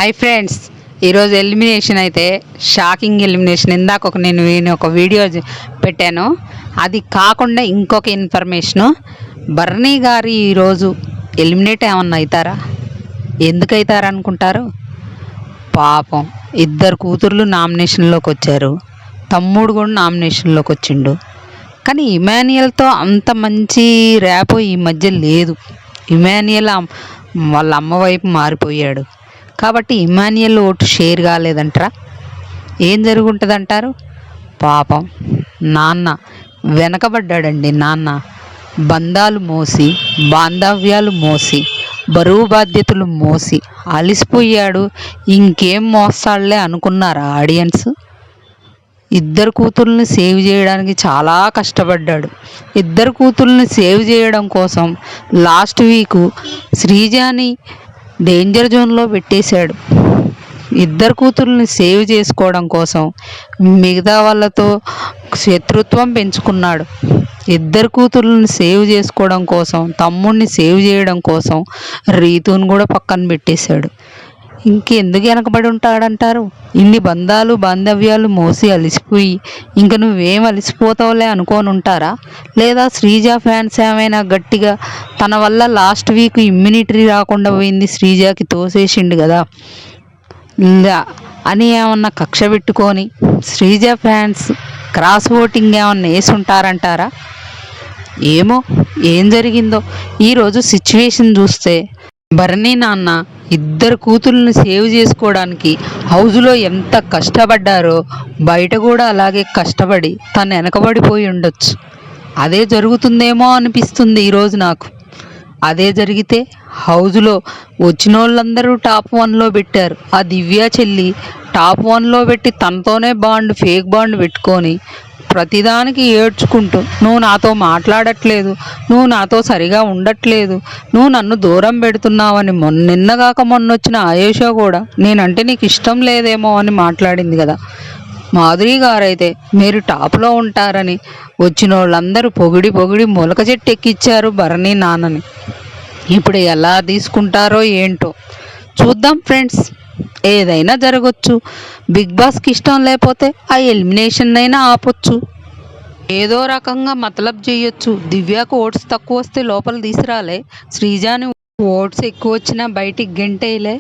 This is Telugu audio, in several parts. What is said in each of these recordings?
హాయ్ ఫ్రెండ్స్, ఈరోజు ఎలిమినేషన్ అయితే షాకింగ్ ఎలిమినేషన్. ఇందాక నేను ఒక వీడియో పెట్టాను. అది కాకుండా ఇంకొక ఇన్ఫర్మేషను. బర్నీ గారు ఈరోజు ఎలిమినేట్ ఏమన్నా అవుతారా? ఎందుకు అవుతారు అనుకుంటారు? పాపం ఇద్దరు కూతుర్లు నామినేషన్లోకి వచ్చారు, తమ్ముడు కూడా నామినేషన్లోకి వచ్చిండు. కానీ ఇమాన్యుయల్తో అంత మంచి ర్యాపో ఈ మధ్య లేదు. ఇమాన్యుయల్ వాళ్ళ అమ్మ వైపు మారిపోయాడు కాబట్టి ఇమాన్యుయల్ ఓటు షేర్ కాలేదంటారా? ఏం జరుగుంటుంది అంటారు? పాపం నాన్న వెనకబడ్డాడండి. నాన్న బంధాలు మోసి, బాంధవ్యాలు మోసి, బరువు బాధ్యతలు మోసి అలిసిపోయాడు. ఇంకేం మోస్తాడులే అనుకున్నారా ఆడియన్స్? ఇద్దరు కూతుర్ని సేవ్ చేయడానికి చాలా కష్టపడ్డాడు. ఇద్దరు కూతుర్ని సేవ్ చేయడం కోసం లాస్ట్ వీకు శ్రీజాని డేంజర్ జోన్లో పెట్టేశాడు. ఇద్దరు కూతుర్ని సేవ్ చేసుకోవడం కోసం మిగతా వాళ్ళతో శత్రుత్వం పెంచుకున్నాడు. ఇద్దరు కూతుర్ని సేవ్ చేసుకోవడం కోసం, తమ్ముడిని సేవ్ చేయడం కోసం రీతుని కూడా పక్కన పెట్టేశాడు. ఇంకెందుకు వెనకబడి ఉంటాడంటారు? ఇన్ని బంధాలు బాంధవ్యాలు మోసి అలిసిపోయి ఇంక నువ్వేం అలిసిపోతావులే అనుకోని ఉంటారా? లేదా శ్రీజ ఫ్యాన్స్ ఏమైనా గట్టిగా తన వల్ల లాస్ట్ వీక్ ఇమ్యూనిటీ రాకుండా పోయింది, శ్రీజకి తోసేసిండు కదా అని ఏమన్నా కక్ష పెట్టుకొని శ్రీజ ఫ్యాన్స్ క్రాస్ ఓటింగ్ ఏమన్నా వేసి ఉంటారంటారా? ఏమో ఏం జరిగిందో. ఈరోజు సిచ్యువేషన్ చూస్తే బర్నీ నాన్న ఇద్దరు కూతుర్ని సేవ్ చేసుకోవడానికి హౌజ్లో ఎంత కష్టపడ్డారో బయట కూడా అలాగే కష్టపడి తను వెనకబడిపోయి ఉండొచ్చు. అదే జరుగుతుందేమో అనిపిస్తుంది ఈరోజు నాకు. అదే జరిగితే హౌజ్లో వచ్చిన వాళ్ళందరూ టాప్ 1లో పెట్టారు. ఆ దివ్య చెల్లి టాప్ 1లో పెట్టి తనతోనే ఫేక్ బాండ్ పెట్టుకొని ప్రతిదానికి ఏడ్చుకుంటూ, నువ్వు నాతో మాట్లాడట్లేదు, నువ్వు నాతో సరిగా ఉండట్లేదు, నువ్వు నన్ను దూరం పెడుతున్నావని నిన్నగాక మొన్న వచ్చిన ఆయేష కూడా నేనంటే నీకు ఇష్టం లేదేమో అని మాట్లాడింది కదా. మాధురి గారైతే మీరు టాప్లో ఉంటారని వచ్చిన వాళ్ళందరూ పొగిడి పొగిడి మొలక చెట్టు ఎక్కిచ్చారు బర్నీ నాన్నని. ఇప్పుడు ఎలా తీసుకుంటారో ఏంటో చూద్దాం ఫ్రెండ్స్. ఏదైనా జరగచ్చు. బిగ్ బాస్కి ఇష్టం లేకపోతే ఆ ఎలిమినేషన్ అయినా ఆపొచ్చు, ఏదో రకంగా మతలబ్ చేయొచ్చు. దివ్యకు ఓట్స్ తక్కువ వస్తే లోపల తీసుకురాలే, శ్రీజాని ఓట్స్ ఎక్కువ వచ్చినా బయటికి గెంటేయలే.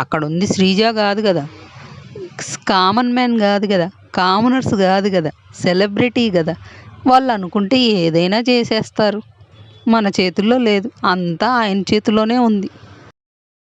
అక్కడ ఉంది శ్రీజ కాదు కదా, కామన్ మ్యాన్ కాదు కదా, కామనర్స్ కాదు కదా, సెలబ్రిటీ కదా. వాళ్ళు అనుకుంటే ఏదైనా చేసేస్తారు. మన చేతుల్లో లేదు, అంతా ఆయన చేతిలోనే ఉంది.